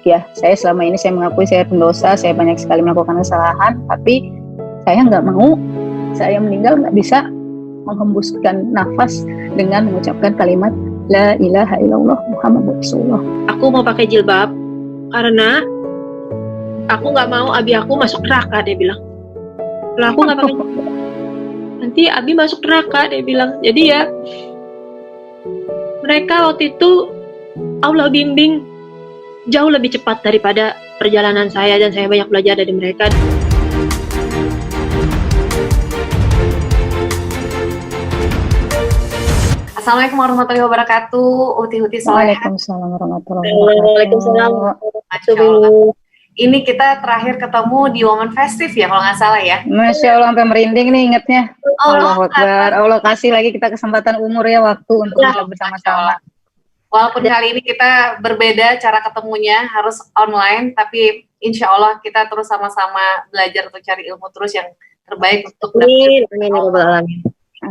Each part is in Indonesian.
ya, saya selama ini saya mengakui saya pendosa, saya banyak sekali melakukan kesalahan, tapi saya nggak mau saya meninggal nggak bisa menghembuskan nafas dengan mengucapkan kalimat La ilaha illallah Muhammadur Rasulullah. Aku mau pakai jilbab karena aku nggak mau abi aku masuk neraka, dia bilang. Kalau aku nggak pakai jilbab, nanti abi masuk neraka, dia bilang. Jadi ya, mereka waktu itu Allah bimbing jauh lebih cepat daripada perjalanan saya, dan saya banyak belajar dari mereka. Assalamualaikum warahmatullahi wabarakatuh. Uti Soleh. Waalaikumsalam warahmatullahi wabarakatuh. Waalaikumsalam. Masya Allah. Ini kita terakhir ketemu di Women Festive ya, kalau nggak salah ya. Masya Allah, sampai merinding nih ingetnya. Allah Akbar. Allah kasih lagi kita kesempatan umur ya, waktu untuk bisa bersama-sama. Walaupun kali ini kita berbeda cara ketemunya, harus online, tapi insya Allah kita terus sama-sama belajar untuk cari ilmu terus yang terbaik untuk Amin.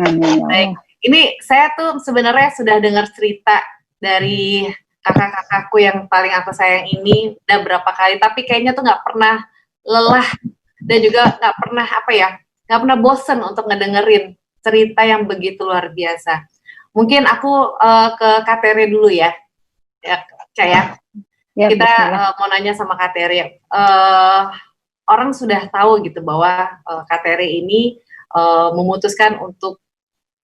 Amin. Baik. Ini saya tuh sebenarnya sudah dengar cerita dari kakak-kakakku yang paling aku sayang ini udah berapa kali, tapi kayaknya tuh nggak pernah lelah dan juga nggak pernah bosen untuk ngedengerin cerita yang begitu luar biasa. Mungkin aku ke Kak Tere dulu ya, Caya. Ya, kita mau nanya sama Kak Tere. Orang sudah tahu gitu bahwa Kak Tere ini memutuskan untuk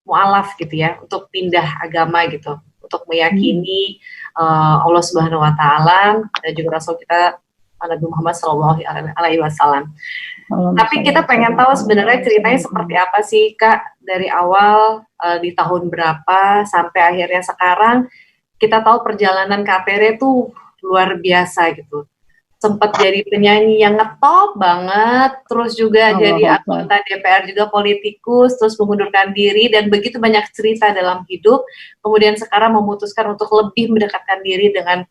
mu'alaf gitu ya, untuk pindah agama gitu, untuk meyakini Allah Subhanahu Wa Taala dan juga Rasul kita Nabi Muhammad Sallallahu Alaihi Wasallam. Tapi kita pengen tahu sebenarnya ceritanya seperti apa sih Kak, dari awal di tahun berapa sampai akhirnya sekarang. Kita tahu perjalanan Kak Tere tuh luar biasa gitu. Sempat jadi penyanyi yang ngetop banget, terus juga jadi anggota DPR juga, politikus, terus mengundurkan diri dan begitu banyak cerita dalam hidup. Kemudian sekarang memutuskan untuk lebih mendekatkan diri dengan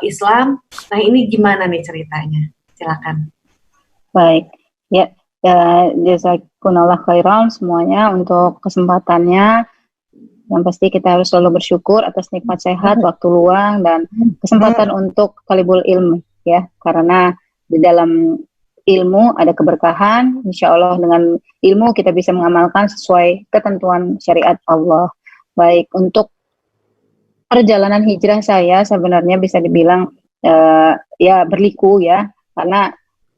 Islam. Nah, ini gimana nih ceritanya? Silakan. Baik, ya jazakumullah khairan semuanya untuk kesempatannya. Yang pasti kita harus selalu bersyukur atas nikmat sehat, waktu luang, dan kesempatan untuk talibul ilmu. Ya, karena di dalam ilmu ada keberkahan. Insya Allah dengan ilmu kita bisa mengamalkan sesuai ketentuan syariat Allah. Baik, untuk perjalanan hijrah saya sebenarnya bisa dibilang ya berliku ya, karena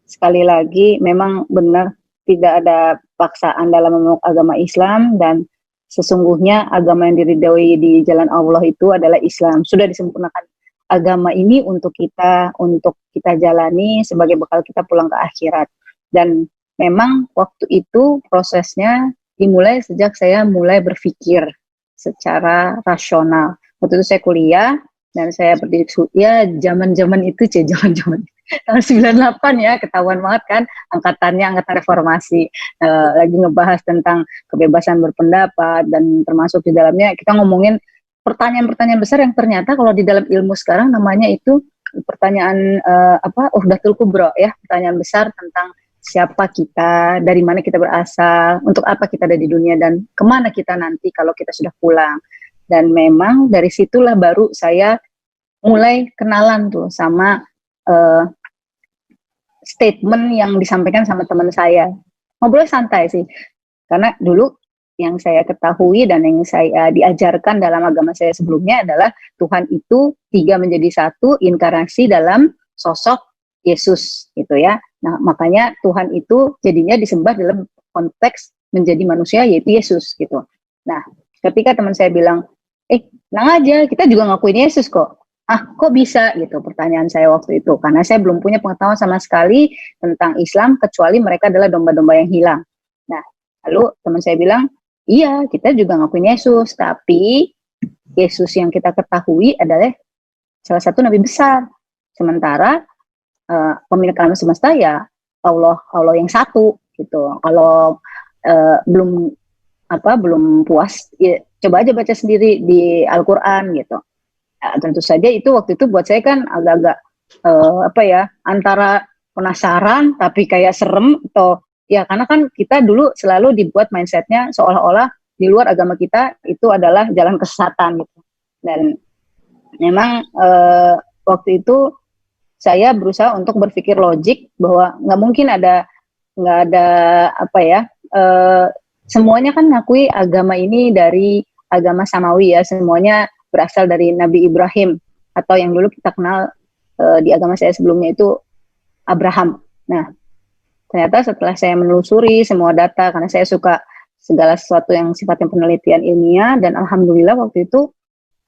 sekali lagi memang benar tidak ada paksaan dalam memeluk agama Islam, dan sesungguhnya agama yang diridhoi di jalan Allah itu adalah Islam. Sudah disempurnakan agama ini untuk kita jalani sebagai bekal kita pulang ke akhirat. Dan memang waktu itu prosesnya dimulai sejak saya mulai berpikir secara rasional. Waktu itu saya kuliah dan saya berdiri ya zaman-zaman itu tahun 98 ya, ketahuan banget kan angkatan reformasi, lagi ngebahas tentang kebebasan berpendapat, dan termasuk di dalamnya kita ngomongin pertanyaan-pertanyaan besar yang ternyata kalau di dalam ilmu sekarang namanya itu pertanyaan Uhdatul Kubra ya, pertanyaan besar tentang siapa kita, dari mana kita berasal, untuk apa kita ada di dunia, dan kemana kita nanti kalau kita sudah pulang. Dan memang dari situlah baru saya mulai kenalan tuh sama statement yang disampaikan sama teman saya. Ngobrol santai sih, karena dulu yang saya ketahui dan yang saya diajarkan dalam agama saya sebelumnya adalah Tuhan itu 3 menjadi 1, inkarnasi dalam sosok Yesus gitu ya. Nah, makanya Tuhan itu jadinya disembah dalam konteks menjadi manusia, yaitu Yesus gitu. Nah, ketika teman saya bilang, tenang aja, kita juga ngakuin Yesus kok. Kok bisa gitu, pertanyaan saya waktu itu, karena saya belum punya pengetahuan sama sekali tentang Islam, kecuali mereka adalah domba-domba yang hilang. Nah, lalu teman saya bilang, iya, kita juga ngakuin Yesus, tapi Yesus yang kita ketahui adalah salah satu nabi besar. Sementara pemilik alam semesta ya Allah yang satu gitu. Kalau belum puas, ya, coba aja baca sendiri di Al-Quran gitu. Tentu saja itu waktu itu buat saya kan agak-agak antara penasaran tapi kayak serem, atau ya karena kan kita dulu selalu dibuat mindsetnya seolah-olah di luar agama kita itu adalah jalan kesesatan gitu. Dan memang waktu itu saya berusaha untuk berpikir logik bahwa nggak ada apa ya, semuanya kan ngakui agama ini dari agama samawi ya, semuanya berasal dari Nabi Ibrahim atau yang dulu kita kenal di agama saya sebelumnya itu Abraham. Nah, ternyata setelah saya menelusuri semua data, karena saya suka segala sesuatu yang sifatnya penelitian ilmiah, dan alhamdulillah waktu itu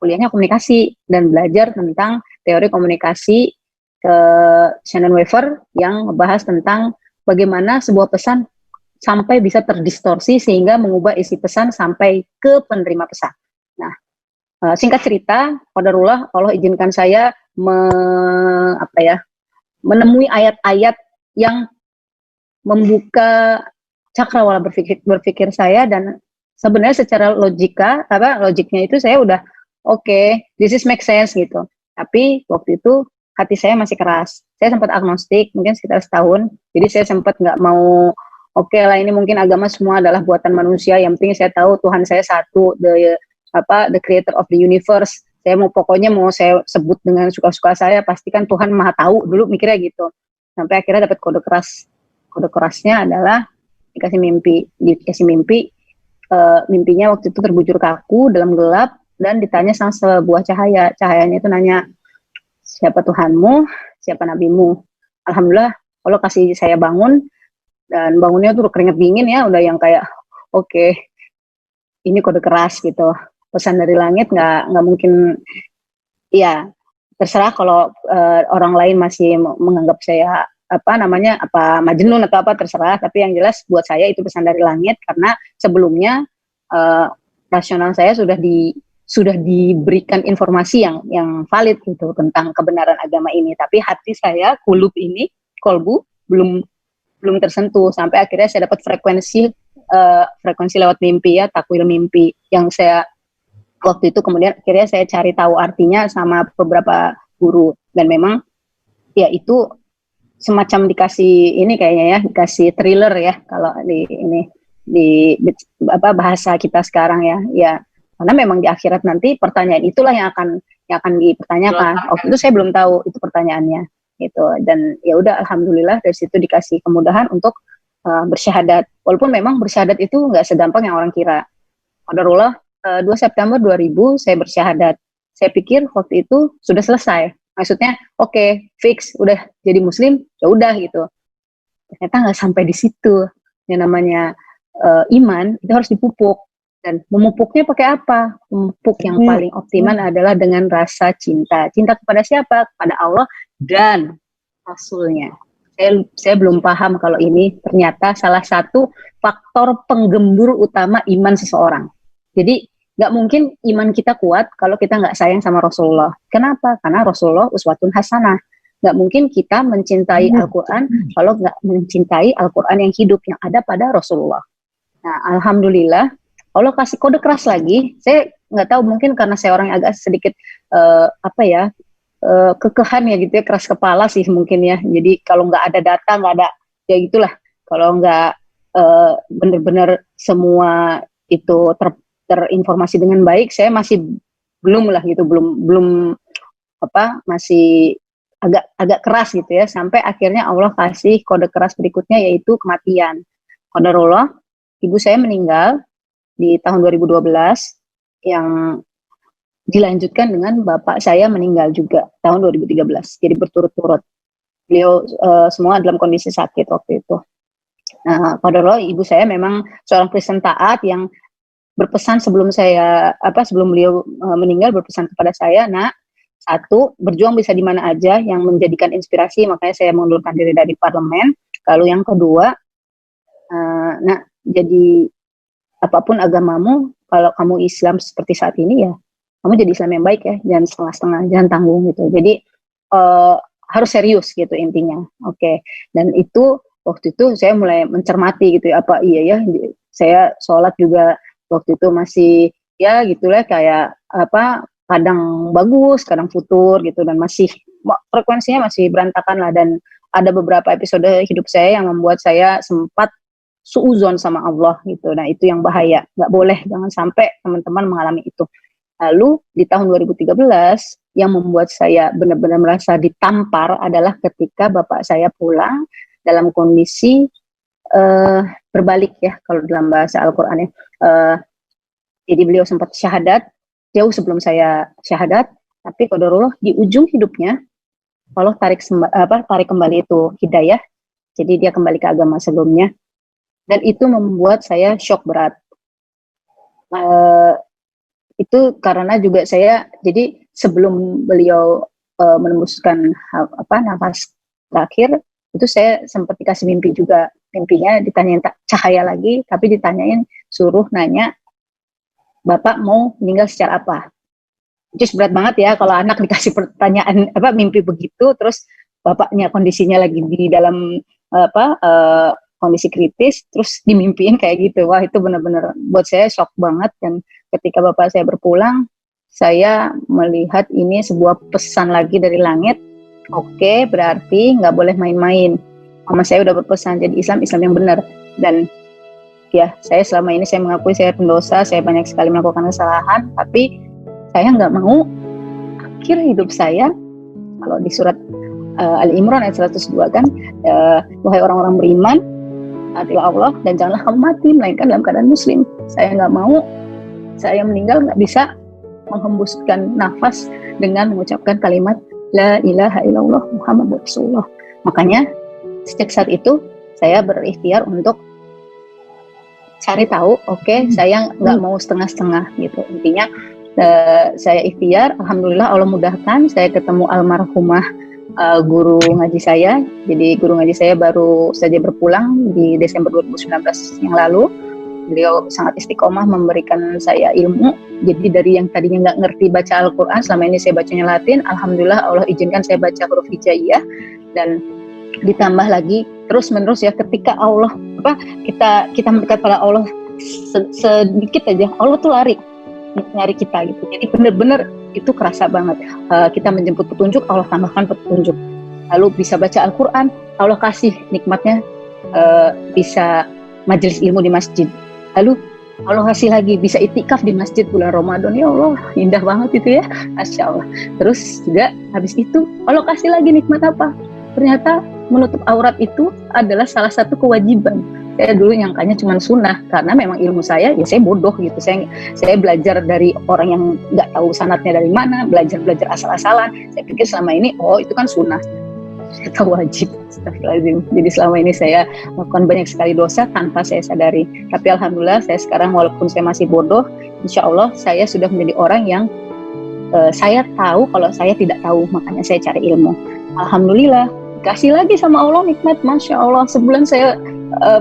kuliahnya komunikasi dan belajar tentang teori komunikasi ke Shannon Weaver yang membahas tentang bagaimana sebuah pesan sampai bisa terdistorsi sehingga mengubah isi pesan sampai ke penerima pesan. Nah, singkat cerita, qadarullah Allah izinkan saya menemui ayat-ayat yang membuka cakrawala berpikir saya, dan sebenarnya secara logiknya itu saya udah oke, this is make sense gitu. Tapi waktu itu hati saya masih keras. Saya sempat agnostik mungkin sekitar setahun. Jadi saya sempat nggak mau, oke lah ini mungkin agama semua adalah buatan manusia. Yang penting saya tahu Tuhan saya satu, the creator of the universe. Saya pokoknya mau saya sebut dengan suka-suka saya, pastikan Tuhan maha tahu, dulu mikirnya gitu. Sampai akhirnya dapat kode keras. Kode kerasnya adalah dikasih mimpi, mimpinya waktu itu terbujur kaku dalam gelap dan ditanya sama sebuah cahaya. Cahayanya itu nanya, siapa Tuhanmu, siapa nabimu. Alhamdulillah Allah kasih saya bangun, dan bangunnya tuh keringet dingin ya, udah yang kayak oke, ini kode keras gitu, pesan dari langit. Nggak mungkin ya, terserah kalau orang lain masih menganggap saya majnun atau apa, terserah, tapi yang jelas buat saya itu pesan dari langit, karena sebelumnya rasional saya sudah diberikan informasi yang valid gitu tentang kebenaran agama ini, tapi hati saya, kolbu belum tersentuh, sampai akhirnya saya dapat frekuensi lewat mimpi ya, takwil mimpi, yang saya waktu itu kemudian akhirnya saya cari tahu artinya sama beberapa guru, dan memang ya itu semacam dikasih ini kayaknya ya, dikasih thriller ya kalau di bahasa kita sekarang ya, karena memang di akhirat nanti pertanyaan itulah yang akan dipertanyakan. Waktu itu saya belum tahu itu pertanyaannya gitu, dan ya udah alhamdulillah dari situ dikasih kemudahan untuk bersyahadat, walaupun memang bersyahadat itu nggak segampang yang orang kira. Qadarullah 2 September 2000 saya bersyahadat. Saya pikir waktu itu sudah selesai. Maksudnya, oke, fix, udah jadi muslim, ya udah gitu. Ternyata nggak sampai di situ. Yang namanya iman itu harus dipupuk, dan memupuknya pakai apa? Memupuk yang paling optimal adalah dengan rasa cinta. Cinta kepada siapa? Kepada Allah dan Rasulnya. Saya belum paham kalau ini ternyata salah satu faktor penggembur utama iman seseorang. Jadi nggak mungkin iman kita kuat kalau kita nggak sayang sama Rasulullah. Kenapa? Karena Rasulullah uswatun hasanah. Nggak mungkin kita mencintai Al-Quran kalau nggak mencintai Al-Quran yang hidup, yang ada pada Rasulullah. Nah, alhamdulillah Allah kasih kode keras lagi. Saya nggak tahu, mungkin karena saya orang yang agak sedikit kekehan ya gitu ya, keras kepala sih mungkin ya. Jadi kalau nggak ada data, nggak ada, ya gitulah. Kalau nggak benar-benar semua itu terinformasi dengan baik, saya masih belum masih agak keras gitu ya, sampai akhirnya Allah kasih kode keras berikutnya, yaitu kematian. Qadarullah, ibu saya meninggal di tahun 2012, yang dilanjutkan dengan bapak saya meninggal juga tahun 2013, jadi berturut-turut. Beliau semua dalam kondisi sakit waktu itu. Nah, qadarullah, ibu saya memang seorang Kristen taat yang berpesan sebelum beliau meninggal, berpesan kepada saya, nak, satu, berjuang bisa di mana aja, yang menjadikan inspirasi, makanya saya mengundurkan diri dari parlemen. Lalu yang kedua, nak, jadi apapun agamamu, kalau kamu Islam seperti saat ini ya, kamu jadi Islam yang baik ya, jangan setengah-setengah, jangan tanggung gitu. Jadi harus serius gitu intinya. Oke. Dan itu waktu itu saya mulai mencermati gitu ya, apa iya ya, saya sholat juga waktu itu masih ya gitulah, kayak kadang bagus, kadang futur gitu, dan masih frekuensinya masih berantakan lah. Dan ada beberapa episode hidup saya yang membuat saya sempat suuzon sama Allah gitu. Nah, itu yang bahaya, nggak boleh, jangan sampai teman-teman mengalami itu. Lalu di tahun 2013 yang membuat saya benar-benar merasa ditampar adalah ketika bapak saya pulang dalam kondisi berbalik ya, kalau dalam bahasa Al-Quran ya. Jadi beliau sempat syahadat jauh sebelum saya syahadat, tapi qadarullah di ujung hidupnya Allah tarik kembali itu hidayah, jadi dia kembali ke agama sebelumnya, dan itu membuat saya shock berat. Itu karena juga saya, jadi sebelum beliau menembuskan nafas terakhir, itu saya sempat dikasih mimpi juga. Mimpinya ditanyain cahaya lagi, tapi ditanyain suruh nanya bapak mau meninggal secara apa. Itu berat banget ya kalau anak dikasih pertanyaan mimpi begitu, terus bapaknya kondisinya lagi di dalam kondisi kritis, terus dimimpiin kayak gitu. Wah, itu benar-benar buat saya shock banget. Dan ketika bapak saya berpulang, saya melihat ini sebuah pesan lagi dari langit. Oke, berarti nggak boleh main-main. Mama saya udah berpesan jadi Islam yang benar. Dan ya, saya selama ini saya mengakui saya pendosa, saya banyak sekali melakukan kesalahan, tapi saya nggak mau akhir hidup saya, kalau di surat Ali Imran ayat 102 kan, wahai orang-orang beriman, taatilah Allah dan janganlah kamu mati melainkan dalam keadaan muslim. Saya nggak mau saya meninggal nggak bisa menghembuskan nafas dengan mengucapkan kalimat La ilaha illallah Muhammad Rasulullah. Makanya sejak saat itu saya berikhtiar untuk cari tahu, saya nggak mau setengah-setengah gitu. Intinya saya ikhtiar, alhamdulillah Allah mudahkan, saya ketemu almarhumah guru ngaji saya. Jadi guru ngaji saya baru saja berpulang di Desember 2019 yang lalu. Beliau sangat istiqomah memberikan saya ilmu. Jadi dari yang tadinya nggak ngerti baca Al-Quran, selama ini saya bacanya Latin, alhamdulillah Allah izinkan saya baca huruf hijaiyah, dan ditambah lagi terus menerus ya, ketika Allah kita mendekat pada Allah sedikit aja, Allah tuh lari nyari kita gitu. Jadi benar-benar itu kerasa banget. Kita menjemput petunjuk, Allah tambahkan petunjuk. Lalu bisa baca Al-Quran, Allah kasih nikmatnya bisa majelis ilmu di masjid. Lalu Allah kasih lagi bisa itikaf di masjid bulan Ramadan. Ya Allah, indah banget itu ya, Masya Allah. Terus juga habis itu Allah kasih lagi nikmat apa? Ternyata menutup aurat itu adalah salah satu kewajiban. Saya dulu nyangkanya cuma sunnah, karena memang ilmu saya bodoh gitu. Saya belajar dari orang yang nggak tahu sanadnya dari mana, belajar asal-asalan. Saya pikir selama ini itu kan sunnah, itu wajib. Jadi selama ini saya melakukan banyak sekali dosa tanpa saya sadari. Tapi alhamdulillah saya sekarang walaupun saya masih bodoh, insya Allah saya sudah menjadi orang yang saya tahu kalau saya tidak tahu, makanya saya cari ilmu. Alhamdulillah kasih lagi sama Allah nikmat, Masya Allah. Sebulan saya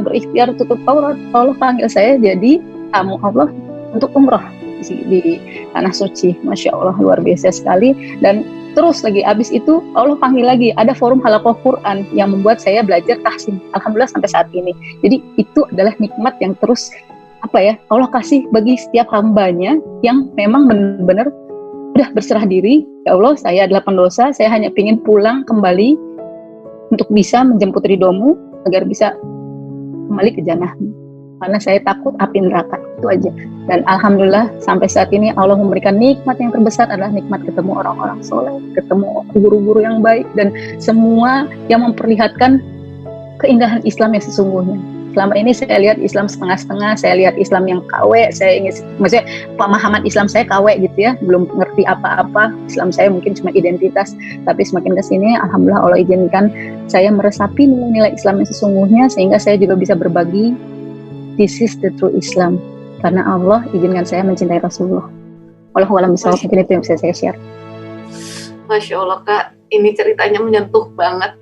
berikhtiar tutup aurat, Allah panggil saya jadi tamu Allah untuk umrah di tanah suci. Masya Allah, luar biasa sekali. Dan terus lagi abis itu Allah panggil lagi, ada forum halaqah Quran yang membuat saya belajar tahsin. Alhamdulillah sampai saat ini. Jadi itu adalah nikmat yang terus Allah kasih bagi setiap hambanya yang memang benar-benar udah berserah diri. Ya Allah, saya adalah pendosa, saya hanya ingin pulang kembali untuk bisa menjemput ridhomu agar bisa kembali ke jannahmu, karena saya takut api neraka. Itu aja. Dan alhamdulillah sampai saat ini Allah memberikan nikmat yang terbesar adalah nikmat ketemu orang-orang soleh, ketemu guru-guru yang baik, dan semua yang memperlihatkan keindahan Islam yang sesungguhnya. Selama ini saya lihat Islam setengah-setengah, saya lihat Islam yang KW, maksudnya pemahaman Islam saya KW gitu ya, belum ngerti apa-apa. Islam saya mungkin cuma identitas, tapi semakin kesini alhamdulillah Allah izinkan saya meresapi nilai-nilai Islam yang sesungguhnya, sehingga saya juga bisa berbagi this is the true Islam, karena Allah izinkan saya mencintai Rasulullah. Wallahu a'lam bishawab. Mungkin itu yang bisa saya share. Masya Allah Kak, ini ceritanya menyentuh banget.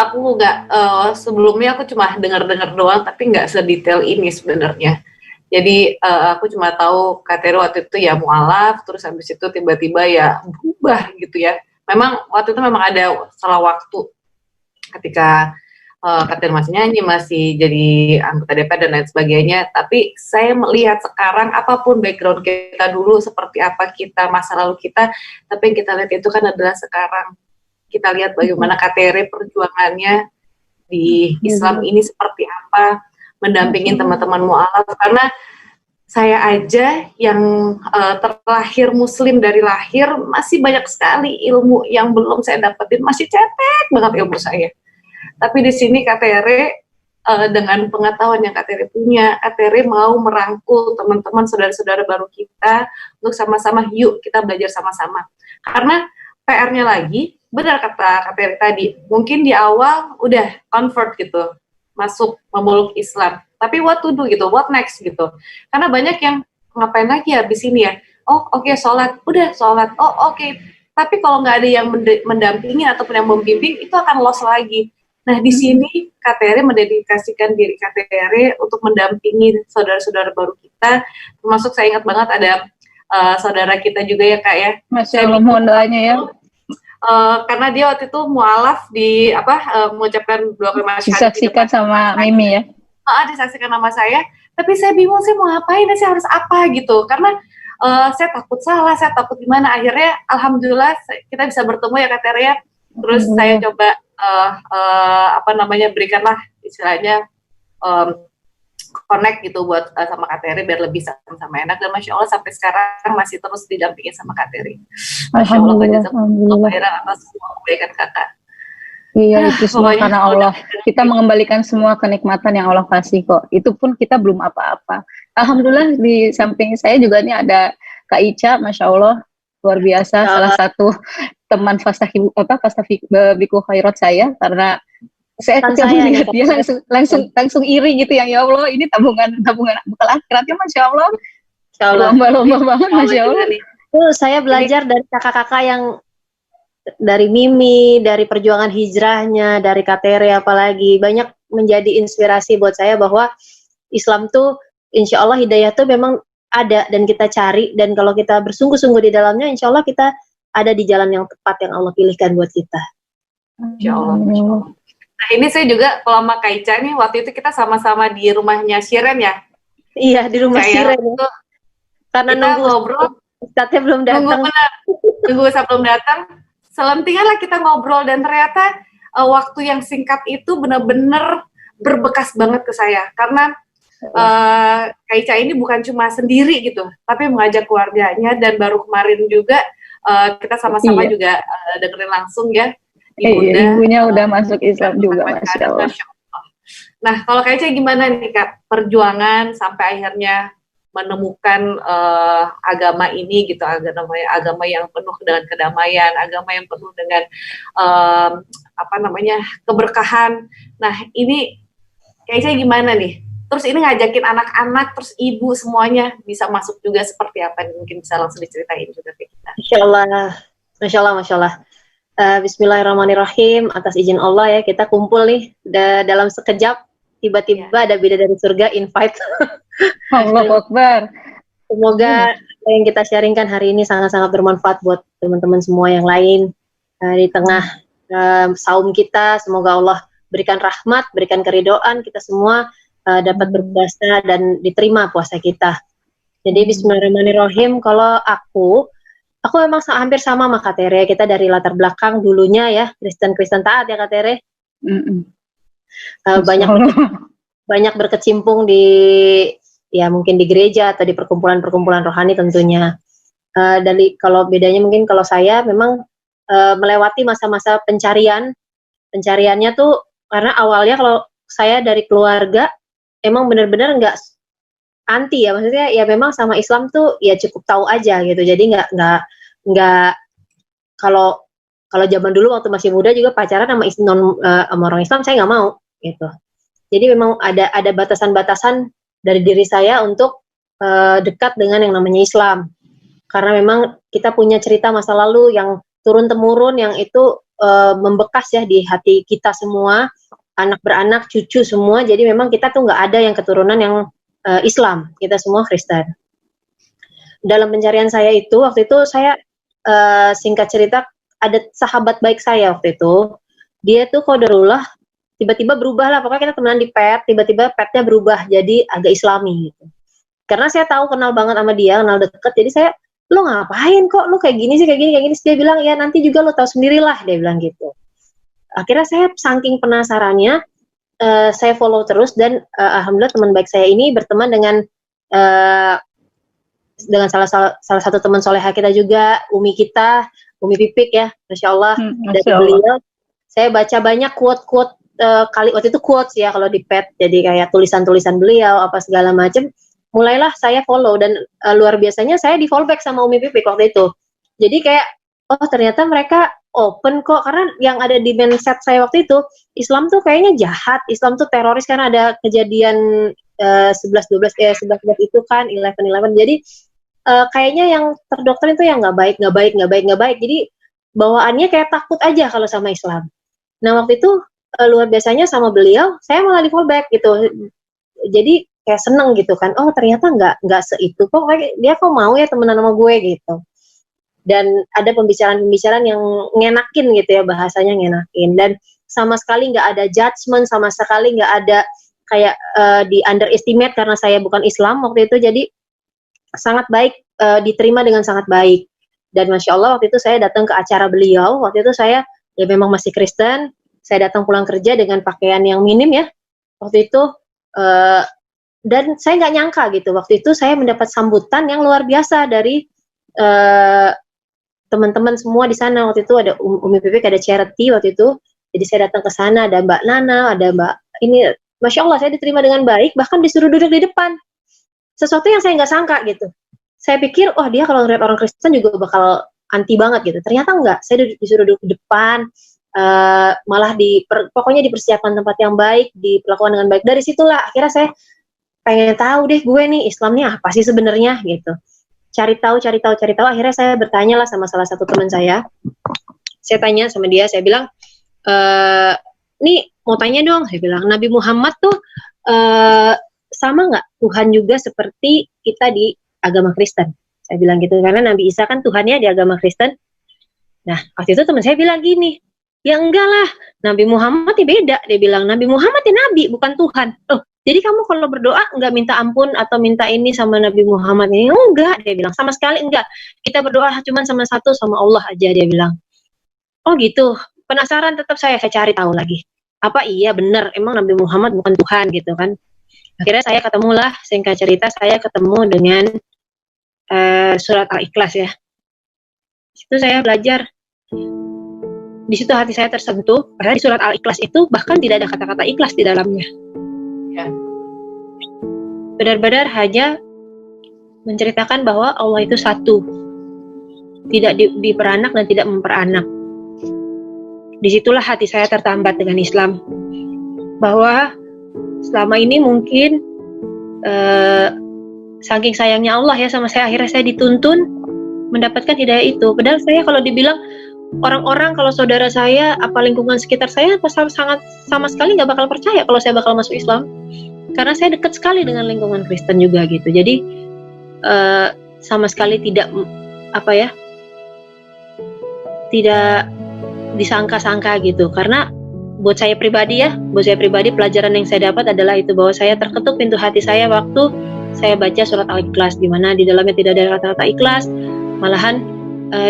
Aku nggak, sebelumnya aku cuma dengar-dengar doang, tapi nggak sedetail ini sebenarnya. Jadi aku cuma tahu Kak Tero waktu itu ya mualaf, terus habis itu tiba-tiba ya berubah gitu ya. Memang waktu itu memang ada salah waktu ketika Kak Tero masih nyanyi, masih jadi anggota DPR dan lain sebagainya. Tapi saya melihat sekarang apapun background kita dulu, seperti apa kita, masa lalu kita, tapi yang kita lihat itu kan adalah sekarang. Kita lihat bagaimana KTR perjuangannya di Islam ini seperti apa, mendampingin teman-teman mu'alaf, karena saya aja yang terlahir muslim dari lahir masih banyak sekali ilmu yang belum saya dapetin, masih cetek banget ilmu saya. Tapi di sini Kak Tere dengan pengetahuan yang Kak Tere punya, Kak Tere mau merangkul teman-teman saudara-saudara baru kita untuk sama-sama yuk kita belajar sama-sama. Karena PR-nya lagi, benar kata Kak Tere tadi, mungkin di awal udah convert gitu, masuk memeluk Islam. Tapi what to do gitu, what next gitu. Karena banyak yang ngapain lagi habis ini ya. Oh oke, sholat, udah sholat. Oh oke. Tapi kalau nggak ada yang mendampingi ataupun yang membimbing, itu akan lost lagi. Nah di sini Kak Tere mendedikasikan diri Kak Tere untuk mendampingi saudara-saudara baru kita. Termasuk saya ingat banget ada saudara kita juga ya Kak ya. Masya Allah, mohon doanya ya. Karena dia waktu itu mualaf di mengucapkan dua kalimat syahadat. Disaksikan sama Mimi ya. Disaksikan nama saya, tapi saya bingung saya mau ngapain, saya harus apa gitu, karena saya takut salah, saya takut gimana. Akhirnya alhamdulillah kita bisa bertemu ya Kak Tere ya. Terus saya coba berikanlah istilahnya connect gitu buat sama Kak Tere biar lebih sama-sama enak, dan Masya Allah sampai sekarang masih terus didampingi sama Kak Tere. Masya Allah, jazakallah atas semua kebaikan Kakak. Iya, itu semua karena Allah. Kita mengembalikan semua kenikmatan yang Allah kasih kok. Itu pun kita belum apa-apa. Alhamdulillah di samping saya juga nih ada Kak Ica, Masya Allah, luar biasa. Salah satu teman Fastabiqul Khairat saya, karena saya ketika melihat dia langsung iri gitu ya Allah, ini tabungan bekal akhiratnya, Masya Allah. Lomba-lomba banget, Masya Allah. Saya belajar dari kakak-kakak yang dari Mimi, dari perjuangan hijrahnya, dari Kak Tere apalagi, banyak menjadi inspirasi buat saya bahwa Islam tuh insya Allah hidayah tuh memang ada dan kita cari, dan kalau kita bersungguh-sungguh di dalamnya insya Allah kita ada di jalan yang tepat yang Allah pilihkan buat kita. Insya Allah. Nah ini saya juga kalau sama Kak Ica nih, waktu itu kita sama-sama di rumahnya Shiren ya? Iya, di rumah Shiren itu. Karena nunggu ngobrol, Ustadznya belum datang. Nunggu belum datang. Selentingan lah kita ngobrol, dan ternyata waktu yang singkat itu benar-benar berbekas banget ke saya, karena Kak Ica ini bukan cuma sendiri gitu, tapi mengajak keluarganya, dan baru kemarin juga kita sama-sama juga dengerin langsung ya, ibunya udah masuk Islam juga, Masya Allah. Nah kalau Kak Ica gimana nih Kak, perjuangan sampai akhirnya menemukan agama ini gitu, agama yang penuh dengan kedamaian, agama yang penuh dengan keberkahan. Nah ini kayaknya gimana nih? Terus ini ngajakin anak-anak, terus ibu semuanya bisa masuk juga seperti apa? Mungkin bisa langsung diceritain juga ke kita. Masya Allah. Bismillahirrahmanirrahim. Atas izin Allah ya, kita kumpul nih dalam sekejap. Tiba-tiba ada bidadari surga invite. Allahu Akbar. Semoga yang kita sharingkan hari ini sangat-sangat bermanfaat buat teman-teman semua yang lain. Di tengah saum kita, semoga Allah berikan rahmat, berikan keridhaan, kita semua dapat berpuasa dan diterima puasa kita. Jadi bismillahirrahmanirrahim. Kalau aku memang hampir sama sama Kak Tere. Kita dari latar belakang dulunya ya Kristen taat ya Kak Tere. Banyak berkecimpung di mungkin di gereja atau di perkumpulan rohani tentunya. Kalau bedanya mungkin kalau saya memang melewati masa-masa pencariannya tuh, karena awalnya kalau saya dari keluarga emang benar-benar nggak anti ya, maksudnya ya memang sama Islam tuh ya cukup tahu aja gitu. Jadi nggak kalau zaman dulu waktu masih muda juga pacaran sama orang Islam saya nggak mau gitu. Jadi memang ada batasan-batasan dari diri saya untuk dekat dengan yang namanya Islam, karena memang kita punya cerita masa lalu yang turun-temurun yang itu membekas ya di hati kita semua, anak beranak, cucu semua. Jadi memang kita tuh nggak ada yang keturunan yang Islam, kita semua Kristen. Dalam pencarian saya itu, waktu itu saya singkat cerita, ada sahabat baik saya waktu itu, dia tuh qadarullah tiba-tiba berubah lah, pokoknya kita temenan di pet, tiba-tiba petnya berubah jadi agak Islami gitu. Karena saya tahu, kenal banget sama dia, kenal deket, jadi saya, lo ngapain kok, lo kayak gini sih, kayak gini. Dia bilang, ya nanti juga lo tahu sendirilah, dia bilang gitu. Akhirnya saya saking penasarannya, saya follow terus, dan alhamdulillah teman baik saya ini berteman dengan dengan salah satu teman soleha kita juga, Umi Pipik ya, Masya Allah, dari beliau. Saya baca banyak quote-quote kali waktu itu quotes ya kalau di pet, jadi kayak tulisan-tulisan beliau apa segala macam. Mulailah saya follow dan luar biasanya saya di follow back sama Umi Pipik waktu itu. Jadi kayak oh ternyata mereka open kok, karena yang ada di mindset saya waktu itu Islam tuh kayaknya jahat, Islam tuh teroris karena ada kejadian 11-12 itu kan 11-11. Jadi kayaknya yang terdoktrin itu yang nggak baik. Jadi bawaannya kayak takut aja kalau sama Islam. Nah waktu itu luar biasanya sama beliau, saya malah di fallback gitu. Jadi kayak seneng gitu kan. Oh ternyata nggak seitu kok. Dia kok mau ya temenan sama gue gitu. Dan ada pembicaraan yang ngenakin gitu ya, bahasanya ngenakin. Dan sama sekali nggak ada judgement, sama sekali nggak ada kayak di underestimate karena saya bukan Islam waktu itu. Jadi sangat baik, diterima dengan sangat baik. Dan Masya Allah waktu itu saya datang ke acara beliau. Waktu itu saya ya memang masih Kristen. Saya datang pulang kerja dengan pakaian yang minim ya waktu itu, dan saya nggak nyangka gitu, waktu itu saya mendapat sambutan yang luar biasa dari teman-teman semua di sana. Waktu itu ada Umi Pipik, ada charity waktu itu, jadi saya datang ke sana, ada Mbak Nana, ada Mbak ini, Masya Allah saya diterima dengan baik, bahkan disuruh duduk di depan, sesuatu yang saya nggak sangka gitu. Saya pikir oh dia kalau ngeliat orang Kristen juga bakal anti banget gitu, ternyata enggak. Saya disuruh duduk di depan, malah pokoknya dipersiapkan tempat yang baik, diperlakukan dengan baik. Dari situlah akhirnya saya pengen tahu deh gue nih Islamnya apa sih sebenarnya gitu. Cari tahu. Akhirnya saya bertanya lah sama salah satu teman saya. Saya tanya sama dia, saya bilang, nih mau tanya dong, saya bilang, Nabi Muhammad tuh sama nggak Tuhan juga seperti kita di agama Kristen? Saya bilang gitu, karena Nabi Isa kan Tuhannya di agama Kristen. Nah waktu itu teman saya bilang gini, ya enggak lah, Nabi Muhammad ya beda. Dia bilang, Nabi Muhammad ya Nabi, bukan Tuhan. Oh, jadi kamu kalau berdoa enggak minta ampun atau minta ini sama Nabi Muhammad ini? Enggak, dia bilang, sama sekali enggak. Kita berdoa cuma sama satu, sama Allah aja, dia bilang. Oh gitu, penasaran tetap saya cari tahu lagi. Apa iya benar, emang Nabi Muhammad bukan Tuhan gitu kan. Akhirnya saya ketemulah, singkat cerita, saya ketemu dengan surat Al-Ikhlas ya. Itu saya belajar. Di situ hati saya tersentuh, padahal di surat Al-Ikhlas itu bahkan tidak ada kata-kata ikhlas di dalamnya. Ya. Benar-benar hanya menceritakan bahwa Allah itu satu, tidak diperanak dan tidak memperanak. Disitulah hati saya tertambat dengan Islam, bahwa selama ini mungkin saking sayangnya Allah ya sama saya, akhirnya saya dituntun mendapatkan hidayah itu. Padahal saya kalau dibilang orang-orang, kalau saudara saya, apa lingkungan sekitar saya, sama sekali nggak bakal percaya kalau saya bakal masuk Islam, karena saya dekat sekali dengan lingkungan Kristen juga gitu. Jadi sama sekali tidak tidak disangka-sangka gitu. Karena buat saya pribadi pelajaran yang saya dapat adalah itu, bahwa saya terketuk pintu hati saya waktu saya baca surat Al-Ikhlas, di mana di dalamnya tidak ada kata-kata ikhlas, malahan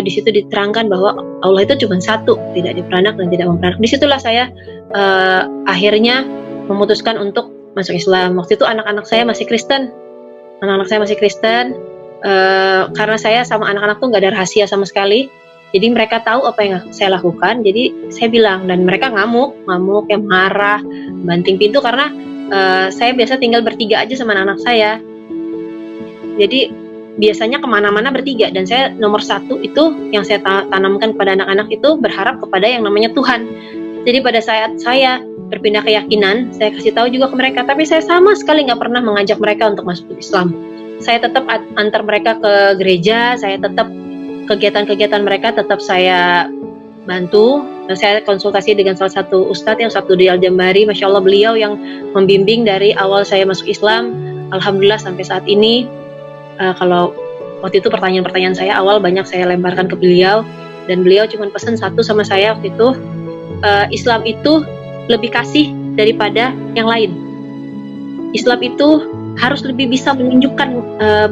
di situ diterangkan bahwa Allah itu cuma satu, tidak diperanak dan tidak memperanak. Disitulah saya akhirnya memutuskan untuk masuk Islam. Waktu itu anak-anak saya masih Kristen, karena saya sama anak-anak tuh nggak ada rahasia sama sekali. Jadi mereka tahu apa yang saya lakukan. Jadi saya bilang, dan mereka ngamuk yang marah, banting pintu, karena saya biasa tinggal bertiga aja sama anak-anak saya. Jadi biasanya kemana-mana bertiga, dan saya nomor satu itu yang saya tanamkan kepada anak-anak itu berharap kepada yang namanya Tuhan. Jadi pada saat saya berpindah keyakinan, saya kasih tahu juga ke mereka, tapi saya sama sekali nggak pernah mengajak mereka untuk masuk Islam. Saya tetap antar mereka ke gereja, saya tetap kegiatan-kegiatan mereka tetap saya bantu, dan saya konsultasi dengan salah satu ustadz yang Sabtu di Al-Jambari. Masya Allah, beliau yang membimbing dari awal saya masuk Islam. Alhamdulillah sampai saat ini. Kalau waktu itu pertanyaan-pertanyaan saya awal banyak saya lemparkan ke beliau, dan beliau cuma pesan satu sama saya waktu itu, Islam itu lebih kasih daripada yang lain. Islam itu harus lebih bisa menunjukkan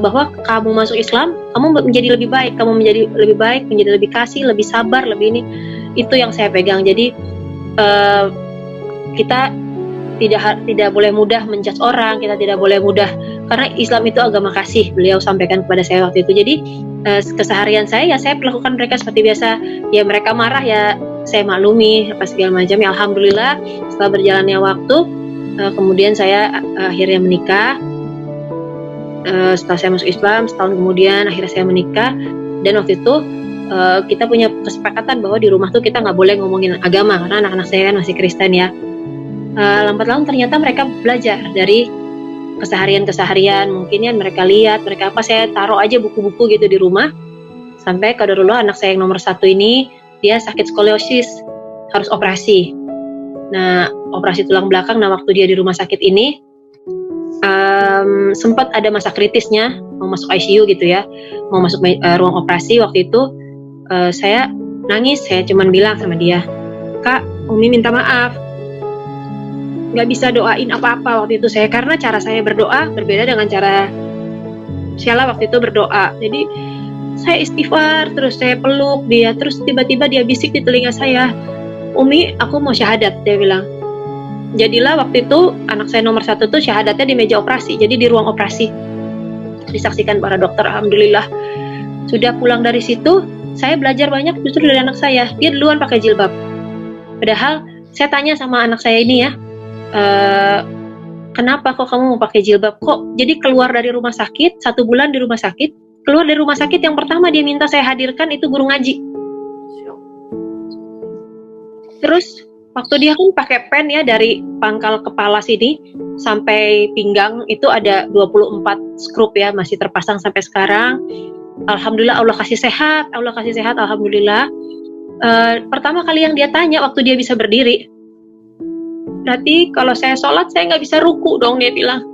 bahwa kamu masuk Islam, kamu menjadi lebih baik, menjadi lebih kasih, lebih sabar, lebih ini. Itu yang saya pegang. Jadi kita tidak boleh mudah menjudge orang, kita tidak boleh mudah, karena Islam itu agama kasih, beliau sampaikan kepada saya waktu itu. Jadi keseharian saya ya saya perlakukan mereka seperti biasa, ya mereka marah ya saya maklumi apa segala macam. Ya alhamdulillah setelah berjalannya waktu, kemudian saya akhirnya menikah. Setelah saya masuk Islam, setahun kemudian akhirnya saya menikah. Dan waktu itu kita punya kesepakatan bahwa di rumah tuh kita nggak boleh ngomongin agama, karena anak-anak saya kan masih Kristen ya. Lambat laun ternyata mereka belajar dari keseharian mungkin ya, mereka lihat, mereka apa, saya taruh aja buku-buku gitu di rumah. Sampai qadarullah anak saya yang nomor 1 ini, dia sakit skoliosis, harus operasi. Nah, operasi tulang belakang, nah waktu dia di rumah sakit ini, sempat ada masa kritisnya, mau masuk ICU gitu ya, mau masuk ruang operasi. Waktu itu saya nangis, saya cuman bilang sama dia, "Kak, Umi minta maaf, nggak bisa doain apa-apa waktu itu saya, karena cara saya berdoa berbeda dengan cara Sheila waktu itu berdoa. Jadi saya istighfar, terus saya peluk dia, terus tiba-tiba dia bisik di telinga saya, Umi, aku mau syahadat," dia bilang. Jadilah waktu itu anak saya nomor 1 tuh syahadatnya di meja operasi, jadi di ruang operasi, disaksikan para dokter. Alhamdulillah. Sudah pulang dari situ, saya belajar banyak justru dari anak saya. Dia duluan pakai jilbab, padahal saya tanya sama anak saya ini ya, kenapa kok kamu mau pakai jilbab? Kok jadi keluar dari rumah sakit, 1 bulan di rumah sakit, keluar dari rumah sakit yang pertama dia minta saya hadirkan itu guru ngaji. Terus waktu dia kan pakai pen ya, dari pangkal kepala sini sampai pinggang itu ada 24 skrup ya, masih terpasang sampai sekarang. Alhamdulillah Allah kasih sehat, alhamdulillah. Pertama kali yang dia tanya waktu dia bisa berdiri, berarti kalau saya sholat saya nggak bisa ruku dong, dia bilang.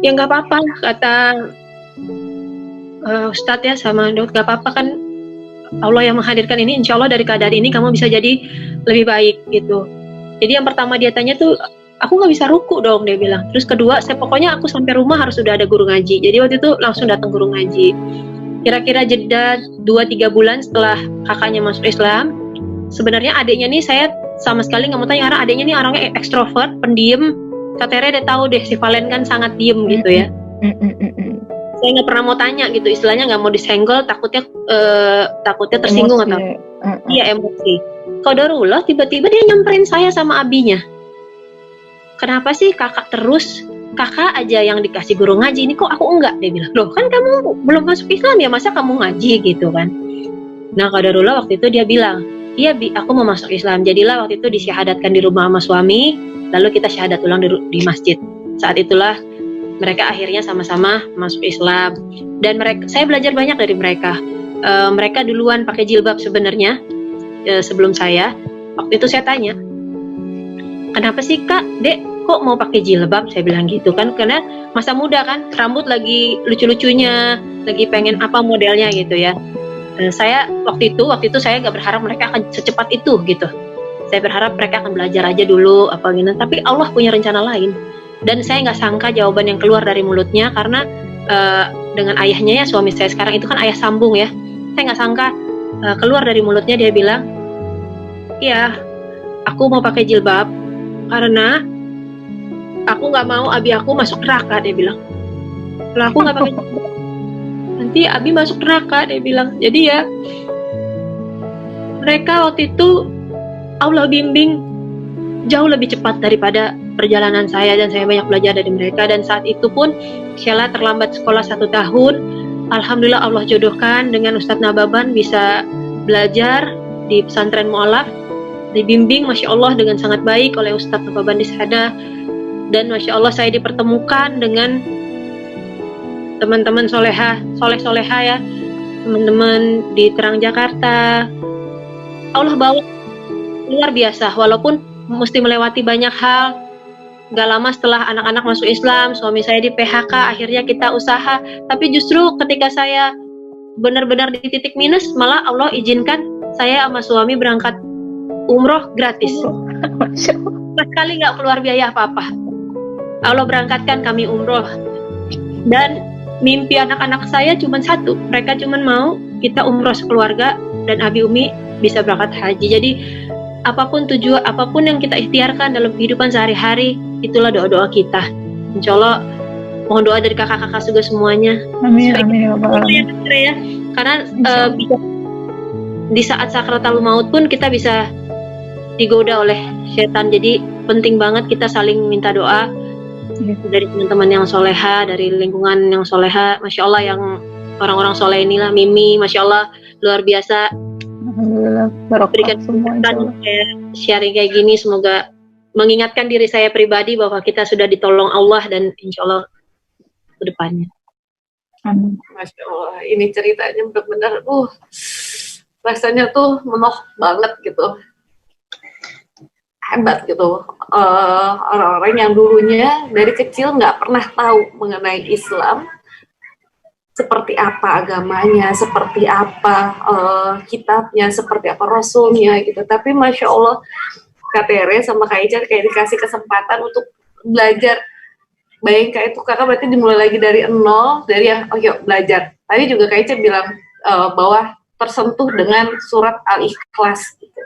Ya nggak apa-apa kata Ustadz ya sama dok, nggak apa-apa kan Allah yang menghadirkan ini, insya Allah dari keadaan ini kamu bisa jadi lebih baik gitu. Jadi yang pertama dia tanya tuh, aku nggak bisa ruku dong, dia bilang. Terus kedua, pokoknya aku sampai rumah harus sudah ada guru ngaji. Jadi waktu itu langsung datang guru ngaji. Kira-kira jeda 2-3 bulan setelah kakaknya masuk Islam, sebenarnya adiknya nih saya sama sekali nggak mau tanya, karena adiknya nih orangnya ekstrovert, pendiam. Kak Tere udah tahu deh, si Valen kan sangat diem gitu ya. Saya nggak pernah mau tanya gitu, istilahnya nggak mau disenggol, takutnya tersinggung atau iya emosi. Qadarullah tiba-tiba dia nyamperin saya sama abinya. Kenapa sih kakak terus? Kakak aja yang dikasih guru ngaji, ini kok aku enggak? Dia bilang, loh kan kamu belum masuk Islam ya, masa kamu ngaji gitu kan? Nah qadarullah waktu itu dia bilang, iya Bi, aku mau masuk Islam. Jadilah waktu itu disyahadatkan di rumah sama suami, lalu kita syahadat ulang di masjid. Saat itulah mereka akhirnya sama-sama masuk Islam. Dan saya belajar banyak dari mereka. Mereka duluan pakai jilbab sebenarnya sebelum saya. Waktu itu saya tanya, kenapa sih Kak, Dek, kok mau pakai jilbab? Saya bilang gitu kan, karena masa muda kan, rambut lagi lucu-lucunya, lagi pengen apa modelnya gitu ya. Saya waktu itu saya nggak berharap mereka akan secepat itu gitu. Saya berharap mereka akan belajar aja dulu apa gitu. Tapi Allah punya rencana lain. Dan saya nggak sangka jawaban yang keluar dari mulutnya, karena dengan ayahnya ya, suami saya sekarang itu kan ayah sambung ya. Saya nggak sangka keluar dari mulutnya dia bilang, iya, aku mau pakai jilbab karena aku nggak mau abi aku masuk neraka, dia bilang. Kalau aku nggak pakai jilbab, nanti abi masuk neraka, dia bilang. Jadi ya mereka waktu itu Allah bimbing jauh lebih cepat daripada perjalanan saya, dan saya banyak belajar dari mereka. Dan saat itu pun Sheila terlambat sekolah 1 tahun. Alhamdulillah Allah jodohkan dengan Ustadz Nababan bisa belajar di pesantren mu'alaf, dibimbing Masya Allah dengan sangat baik oleh Ustadz Nababan di sana. Dan Masya Allah saya dipertemukan dengan teman-teman soleh-soleha ya, teman-teman di Terang Jakarta. Allah bawa luar biasa, walaupun mesti melewati banyak hal. Gak lama setelah anak-anak masuk Islam, suami saya di PHK, akhirnya kita usaha. Tapi justru ketika saya benar-benar di titik minus, malah Allah izinkan saya sama suami berangkat umroh gratis. Sama sekali gak keluar biaya apa-apa. Allah berangkatkan kami umroh. Dan mimpi anak-anak saya cuma satu, mereka cuma mau kita umroh sekeluarga dan Abi Umi bisa berangkat haji. Jadi apapun tujuan, apapun yang kita ikhtiarkan dalam kehidupan sehari-hari, itulah doa-doa kita. Insya Allah mohon doa dari kakak-kakak juga semuanya. Amin, amin ya Rabbal alamin. Ya, karena bisa, di saat sakratul maut pun kita bisa digoda oleh setan. Jadi penting banget kita saling minta doa dari teman-teman yang soleha, dari lingkungan yang soleha. Masya Allah, yang orang-orang soleh inilah, Mimi, Masya Allah, luar biasa. Alhamdulillah, barokah semua insya Allah. Sharing kayak gini, semoga mengingatkan diri saya pribadi bahwa kita sudah ditolong Allah dan insya Allah ke depannya. Amin. Masya Allah, ini ceritanya benar-benar, rasanya tuh menoh banget gitu. Hebat gitu, orang-orang yang dulunya dari kecil nggak pernah tahu mengenai Islam, seperti apa agamanya, seperti apa kitabnya, seperti apa rasulnya gitu. Tapi Masya Allah, Kak Tere sama Kak Ica kayak dikasih kesempatan untuk belajar. Bayangin Kak, itu kakak berarti dimulai lagi dari nol, dari yang yuk belajar. Tadi juga Kak Ica bilang bahwa tersentuh dengan surat Al-Ikhlas gitu.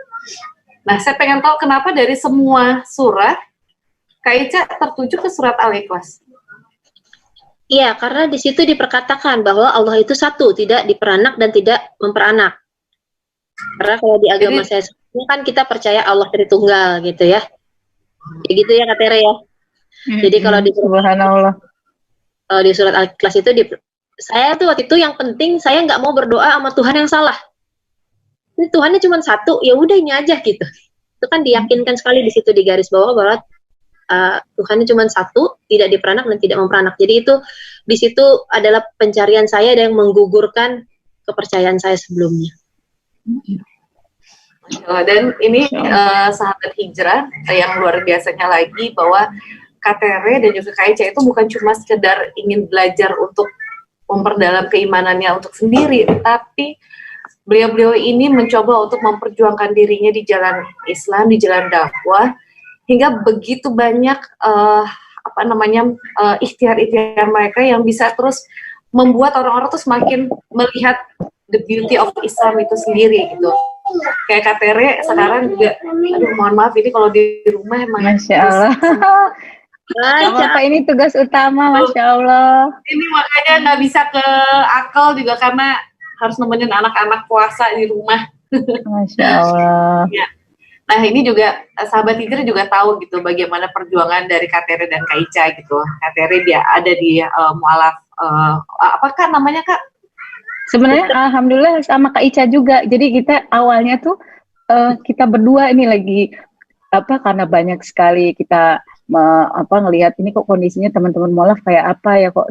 Nah, saya pengen tahu kenapa dari semua surat, Kak Ica tertuju ke surat Al-Ikhlas. Iya, karena di situ diperkatakan bahwa Allah itu satu, tidak diperanak dan tidak memperanak. Karena kalau di agama saya sebelumnya kan kita percaya Allah Tritunggal gitu ya. Kayak gitu ya Kak Tere ya. Jadi kalau di Subhanallah. Di surat Al-Ikhlas itu saya tuh waktu itu yang penting saya nggak mau berdoa sama Tuhan yang salah. Ini Tuhannya cuma satu, ya udah ini aja gitu. Itu kan diyakinkan sekali di situ di garis bawah bahwa Tuhannya cuma satu, tidak diperanak dan tidak memperanak. Jadi itu di situ adalah pencarian saya yang menggugurkan kepercayaan saya sebelumnya. Dan ini sahabat hijrah yang luar biasanya lagi bahwa Kak Tere dan juga Kak Ica itu bukan cuma sekedar ingin belajar untuk memperdalam keimanannya untuk sendiri, tapi beliau-beliau ini mencoba untuk memperjuangkan dirinya di jalan Islam, di jalan dakwah, hingga begitu banyak ikhtiar-ikhtiar mereka yang bisa terus membuat orang-orang tuh semakin melihat the beauty of Islam itu sendiri gitu. Kayak Kak Tere sekarang juga, aduh mohon maaf ini kalau di rumah emang Masya Allah. Apa ini tugas utama, Masya Allah. Ini makanya nggak bisa ke akal juga karena harus nemenin anak-anak puasa di rumah. Masya Allah. Ya. Nah ini juga sahabat hijrah juga tahu gitu bagaimana perjuangan dari Kak Tere dan Kak Ica gitu. Kak Tere dia ada di mualaf apakah namanya Kak? Sebenarnya alhamdulillah sama Kak Ica juga. Jadi kita awalnya tuh kita berdua ini lagi karena banyak sekali kita ngelihat ini kok kondisinya teman-teman mualaf kayak apa ya, kok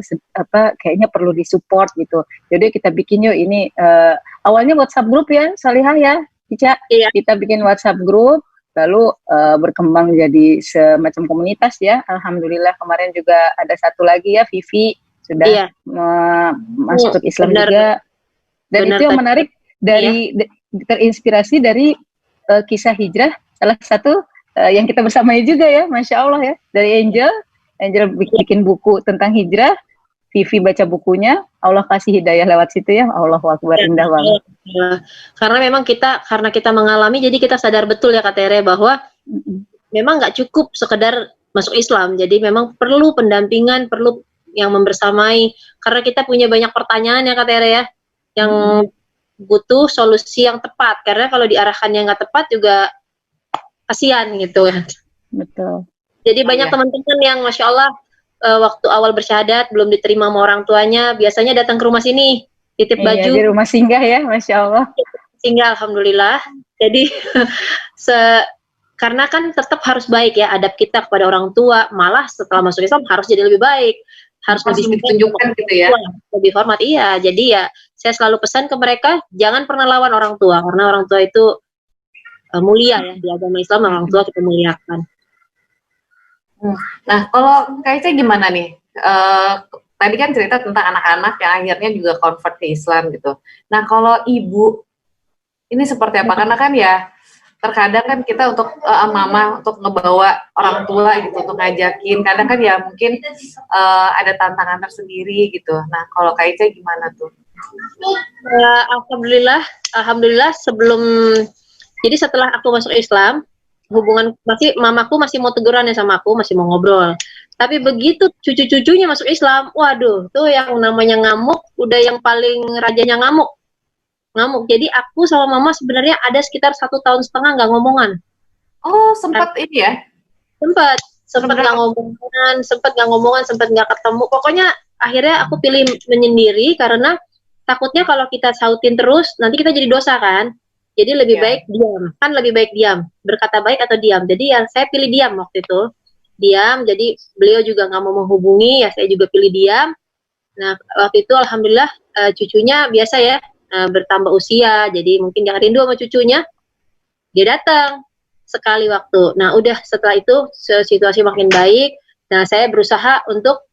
kayaknya perlu disupport gitu. Jadi kita bikin yuk ini awalnya WhatsApp grup ya, Salihah ya, Ica. Iya. Kita bikin WhatsApp grup, lalu berkembang jadi semacam komunitas ya. Alhamdulillah kemarin juga ada satu lagi ya, Vivi sudah masuk Islam juga. Dan itu yang menarik dari terinspirasi dari kisah hijrah salah satu yang kita bersamai juga ya, Masya Allah ya, dari Angel bikin buku tentang hijrah, Vivi baca bukunya, Allah kasih hidayah lewat situ ya, Allahu Akbar, indah banget. Karena memang karena kita mengalami, jadi kita sadar betul ya Kak Tere bahwa memang nggak cukup sekedar masuk Islam, jadi memang perlu pendampingan, perlu yang membersamai, karena kita punya banyak pertanyaan ya Kak Tere ya, yang butuh solusi yang tepat, karena kalau diarahkan yang nggak tepat juga kasihan gitu kan. Betul. Jadi banyak teman-teman yang Masya Allah waktu awal bersyahadat belum diterima sama orang tuanya, biasanya datang ke rumah sini titip baju. Di rumah singgah ya, Masya Allah. Singgah, alhamdulillah. Jadi karena kan tetap harus baik ya adab kita kepada orang tua, malah setelah masuk Islam harus jadi lebih baik, harus lebih ditunjukkan gitu ya, lebih hormat. Iya, jadi ya saya selalu pesan ke mereka jangan pernah lawan orang tua, karena orang tua itu mulia ya, di agama Islam orang tua kita muliakan. Nah kalau Kak Ica gimana nih? Tadi kan cerita tentang anak-anak yang akhirnya juga convert ke Islam gitu. Nah kalau ibu ini seperti apa? Karena kan ya terkadang kan kita untuk mama untuk ngebawa orang tua gitu, untuk ngajakin. Kadang kan ya mungkin ada tantangan tersendiri gitu. Nah kalau Kak Ica gimana tuh? Alhamdulillah sebelum Jadi setelah aku masuk Islam, hubungan mamaku masih mau teguran ya sama aku, masih mau ngobrol. Tapi begitu cucu-cucunya masuk Islam, waduh, tuh yang namanya ngamuk, udah yang paling rajanya ngamuk. Jadi aku sama mama sebenarnya ada sekitar 1,5 tahun nggak ngomongan. Oh, sempat ini ya? Sempat nggak ngomongan, sempat nggak ketemu. Pokoknya akhirnya aku pilih menyendiri karena takutnya kalau kita sautin terus, nanti kita jadi dosa kan. Jadi lebih baik diam, kan lebih baik diam, berkata baik atau diam. Jadi ya saya pilih diam waktu itu, diam. Jadi beliau juga nggak mau menghubungi, ya saya juga pilih diam. Nah waktu itu alhamdulillah cucunya biasa ya, bertambah usia, jadi mungkin dia rindu sama cucunya, dia datang sekali waktu. Nah udah setelah itu situasi makin baik. Nah saya berusaha untuk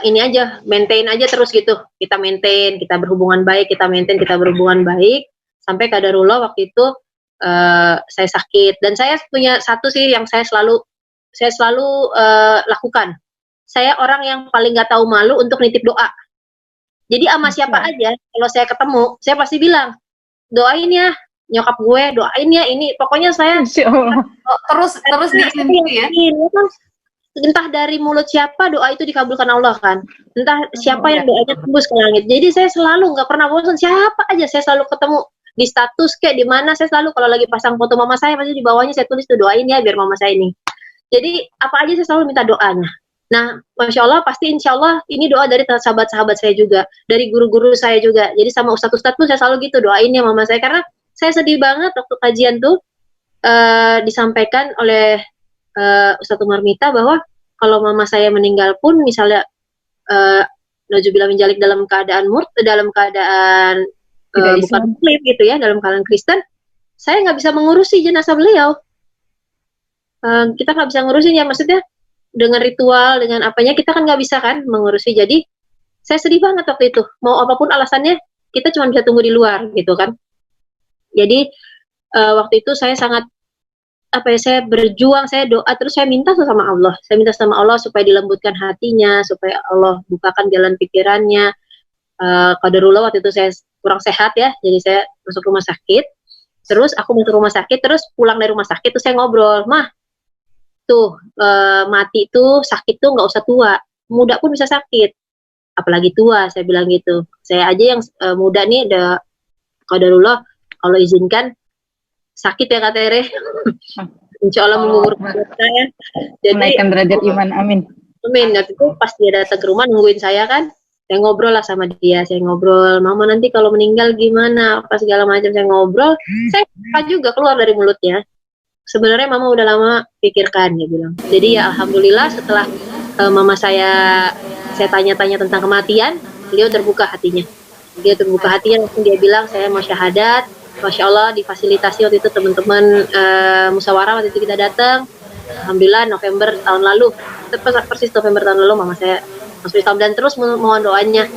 ini aja, maintain aja terus gitu. Kita maintain, kita berhubungan baik, kita berhubungan baik. Sampai kadarullah waktu itu saya sakit. Dan saya punya satu sih yang saya selalu lakukan. Saya orang yang paling nggak tahu malu untuk nitip doa. Jadi sama siapa aja, kalau saya ketemu, saya pasti bilang, doain ya nyokap gue, doain ya ini. Pokoknya saya terus di ya. Entah dari mulut siapa doa itu dikabulkan Allah kan. Entah siapa yang doanya tembus ke langit. Jadi saya selalu nggak pernah bosan, siapa aja saya selalu ketemu di status kayak di mana, saya selalu kalau lagi pasang foto mama saya pasti di bawahnya saya tulis tuh doain ya biar mama saya ini. Jadi apa aja saya selalu minta doanya. Nah, masya Allah pasti insya Allah ini doa dari sahabat-sahabat saya juga, dari guru-guru saya juga. Jadi sama ustadz-ustadz pun saya selalu gitu doain ya mama saya, karena saya sedih banget waktu kajian tuh disampaikan oleh Ustadz Umar Mita bahwa kalau mama saya meninggal pun misalnya nauzubillah min dzalik dalam keadaan dalam keadaan bukan muslim gitu ya, dalam keadaan Kristen, saya nggak bisa mengurusi jenazah beliau. Kita nggak bisa ngurusin ya, maksudnya dengan ritual, dengan apanya kita kan nggak bisa kan mengurusi. Jadi saya sedih banget waktu itu. Mau apapun alasannya, kita cuma bisa tunggu di luar gitu kan. Jadi waktu itu saya sangat saya berjuang, saya doa terus, saya minta sama Allah. Saya minta sama Allah supaya dilembutkan hatinya, supaya Allah bukakan jalan pikirannya. Qadarullah waktu itu saya kurang sehat ya, jadi saya masuk rumah sakit. Terus aku masuk rumah sakit, terus pulang dari rumah sakit, terus saya ngobrol, mah, tuh mati tuh sakit tuh nggak usah tua, muda pun bisa sakit, apalagi tua, saya bilang gitu. Saya aja yang muda nih, udah qadarullah kalau izinkan sakit ya Kak Tere. Insya Allah menguburkan saya. Jadi menaikkan derajat iman, amin. Amin. Waktu itu pas dia datang ke rumah nungguin saya kan, saya ngobrol lah sama dia, saya ngobrol, mama nanti kalau meninggal gimana, apa segala macam, saya ngobrol, saya juga keluar dari mulutnya. Sebenarnya mama udah lama pikirkan, dia bilang. Jadi ya alhamdulillah setelah mama saya tanya-tanya tentang kematian, beliau terbuka hatinya. Langsung dia bilang saya mau syahadat. Masya Allah difasilitasi waktu itu teman-teman musyawarah waktu itu kita datang. Alhamdulillah November tahun lalu, persis November tahun lalu mama saya masuk Islam, dan terus mohon doanya.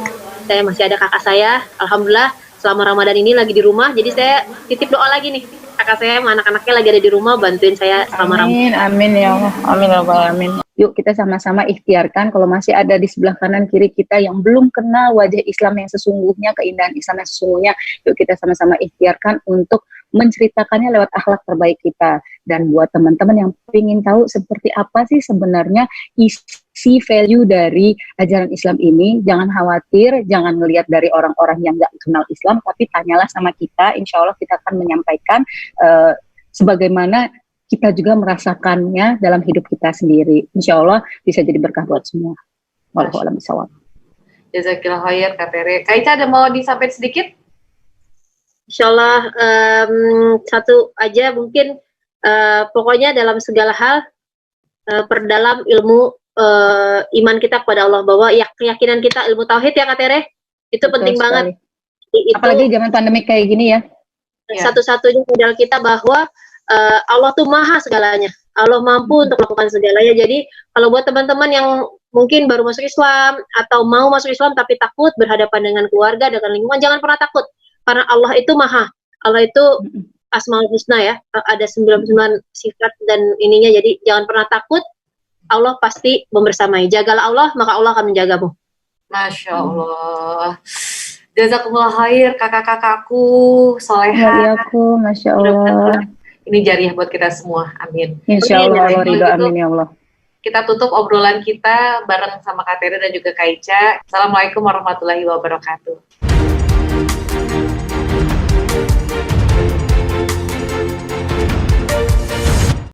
Saya masih ada kakak saya, alhamdulillah selama Ramadan ini lagi di rumah, jadi saya titip doa lagi nih, kakak saya sama anak-anaknya lagi ada di rumah, bantuin saya selama Ramadan. Amin ya Allah, amin ya Allah, amin. Yuk kita sama-sama ikhtiarkan, kalau masih ada di sebelah kanan kiri kita yang belum kenal wajah Islam yang sesungguhnya, keindahan Islam yang sesungguhnya, yuk kita sama-sama ikhtiarkan untuk menceritakannya lewat akhlak terbaik kita. Dan buat teman-teman yang ingin tahu seperti apa sih sebenarnya isi value dari ajaran Islam ini, jangan khawatir, jangan ngelihat dari orang-orang yang nggak kenal Islam, tapi tanyalah sama kita, insya Allah kita akan menyampaikan sebagaimana kita juga merasakannya dalam hidup kita sendiri. Insya Allah bisa jadi berkah buat semua. Wallahu a'lam bishawab. Jazakillah khair Kak Tere. Kak Ica ada mau disampaikan sedikit? Insya Allah satu aja mungkin, pokoknya dalam segala hal perdalam ilmu iman kita kepada Allah, bahwa keyakinan kita ilmu tauhid ya Kak Tere, itu betul penting sekali banget. Apalagi zaman pandemik kayak gini ya. Satu-satunya modal kita bahwa Allah tuh maha segalanya, Allah mampu untuk melakukan segalanya. Jadi kalau buat teman-teman yang mungkin baru masuk Islam atau mau masuk Islam tapi takut berhadapan dengan keluarga, dengan lingkungan, jangan pernah takut, karena Allah itu maha, Allah itu Asmaul Husna ya, ada 99 sifat dan ininya, jadi jangan pernah takut, Allah pasti membersamai. Jagalah Allah, maka Allah akan menjagamu. Masya Allah. Jazakumullah khair kakak-kakakku, soleha. Ya, aku, Masya Allah. Ini jariah buat kita semua, amin. Insya Allah, Allah ridho, amin ya Allah. Kita tutup obrolan kita bareng sama Kak Tere dan juga Kak Ica. Assalamualaikum warahmatullahi wabarakatuh.